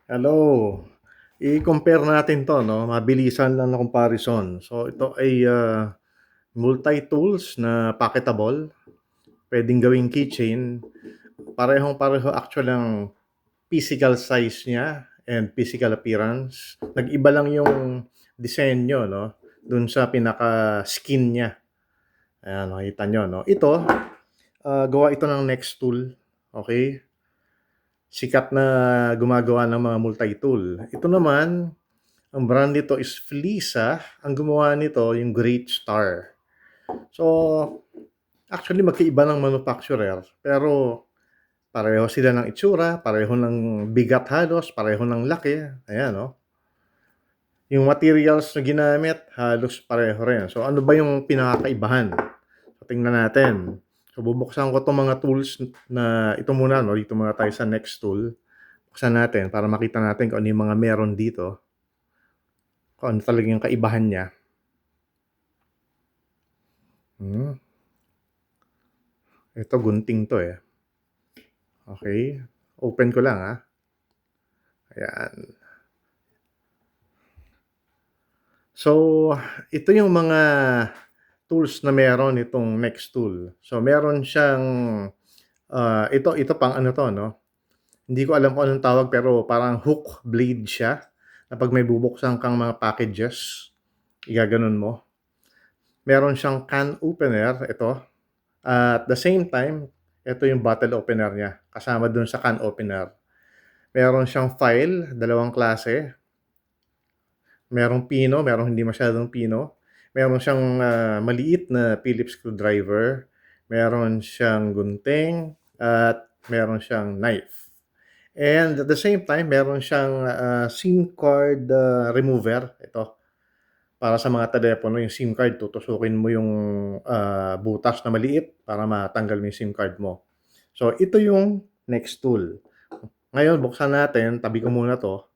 Hello. I-compare natin 'to 'no, mabilisan lang na comparison. So ito ay, multi-tools na packetable, puwedeng gawing keychain. Parehong-pareho actually ang physical size niya and physical appearance. Nag-iba lang yung disenyo 'no, dun sa pinaka-skin niya. Ayan, makita niyo 'no. Ito, gawa ito ng Nextool, okey? Sikat na gumagawa ng mga multi-tool. Ito naman, ang brand nito is Fleesa, ang gumawa nito yung Great Star. So, actually magkaiba ng manufacturer, pero pareho sila ng itsura, pareho ng bigat halos, pareho ng laki, ayan 'no. Yung materials na ginamit halos pareho rin. So, ano ba yung pinakakaibahan? So, tingnan natin. So, bubuksan ko 'tong mga tools na ito muna 'no, dito muna tayo sa next tool. Buksan natin para makita natin kung ano yung mga meron dito, kung ano talaga yung kaibahan niya. Hmm. Ito gunting 'to, eh. Okey, open ko lang, ayan. So, ito yung mga tools na meron itong Nextool. So, meron siyang, ito pang ano 'to 'no, hindi ko alam kung anong tawag pero parang hook blade siya, na 'pag may bubuksan kang mga packages, igaganon mo. Meron siyang can opener, ito. At the same time, ito yung bottle opener niya, kasama dun sa can opener. Meron siyang file, dalawang klase. Merong pino, merong hindi masyadong pino. Meron siyang, maliit na Phillips screwdriver, meron siyang gunting, at meron siyang knife. And at the same time, meron siyang, SIM card, remover, ito. Para sa mga telepono, yung SIM card tutusukin mo yung, butas na maliit para matanggal mo yung SIM card mo. So, ito yung next tool. Ngayon buksan natin, tabi ko muna 'to.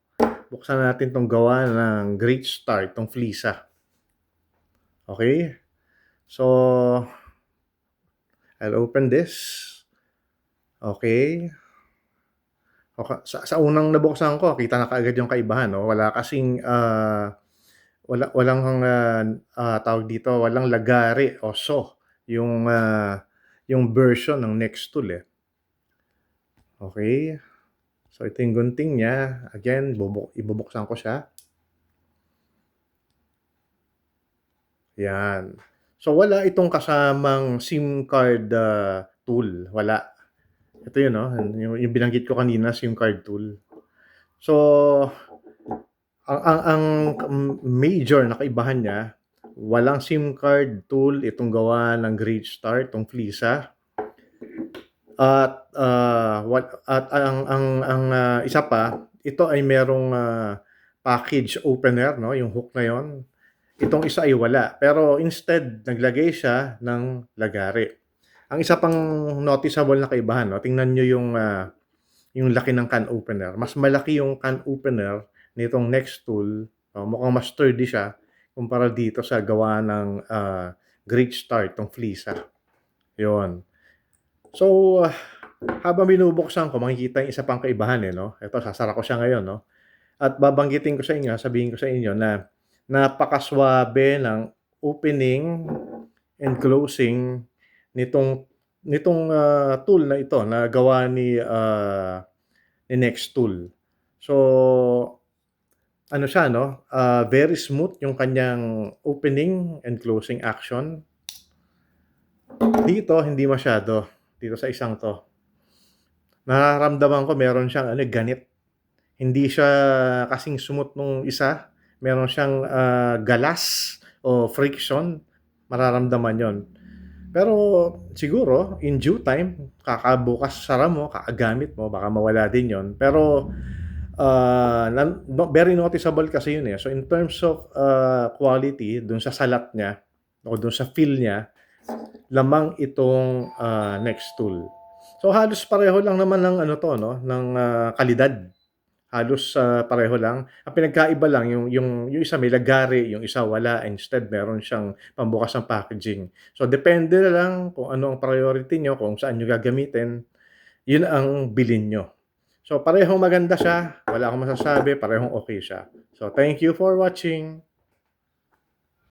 Buksan natin 'tong gawa ng Great Star, itong Fleesa. Okay. So, I'll open this. Okay. Sa unang nabuksan ko, kita na kaagad yung kaibahan 'no. Wala kasing, walang, tawag dito, walang lagari o saw yung version ng Nextool, eh. Okay. So, ito yung gunting niya. Again, ibubuksan ko siya. Yan. So, wala itong kasamang SIM card, tool, wala. Ito yun 'no, yung binanggit ko kanina, SIM card tool. So, ang major na kaibahan niya, walang SIM card tool itong gawa ng Great Star, itong Fleesa. At isa pa, ito ay merong, package opener 'no, yung hook na yun. Itong isa ay wala, pero instead naglagay siya ng lagari. Ang isa pang noticeable na kaibahan 'no, tingnan niyo yung laki ng can opener. Mas malaki yung can opener nitong Nextool, mukhang mas sturdy siya kumpara dito sa gawa ng, Great Star, itong Fleesa, yun. So, habang binubuksan ko makikita yung isa pang kaibahan, eh, 'no. Eto sasara ko siya ngayon 'no, at babanggitin ko sa inyo, sasabihin ko sa inyo na napakaswabe ng opening and closing nitong tool na ito na gawa ni Nextool. So, ano siya 'no, very smooth yung kanyang opening and closing action. Dito hindi masyado, dito sa isang 'to. Nararamdaman ko meron siyang ano, ganit. Hindi siya kasing smooth nung isa, meron siyang, galas o friction, mararamdaman yon. Pero siguro in due time, kakabukas sara mo, kakagamit mo, baka mawala din yon. Pero, very noticeable kasi yun, eh. So in terms of, quality dun sa salat niya o dun sa feel niya, lamang itong, Nextool. So halos pareho lang naman ng ano 'to 'no, ng, kalidad. Halos, pareho lang. Ang pinagkaiba lang yung isa may lagari, yung isa wala. Instead meron siyang pambukas ng packaging. So depende na lang kung ano ang priority niyo, kung saan niyo gagamitin, yun ang bilhin niyo. So, parehong maganda siya, wala akong masasabi, parehong okey siya. So, thank you for watching.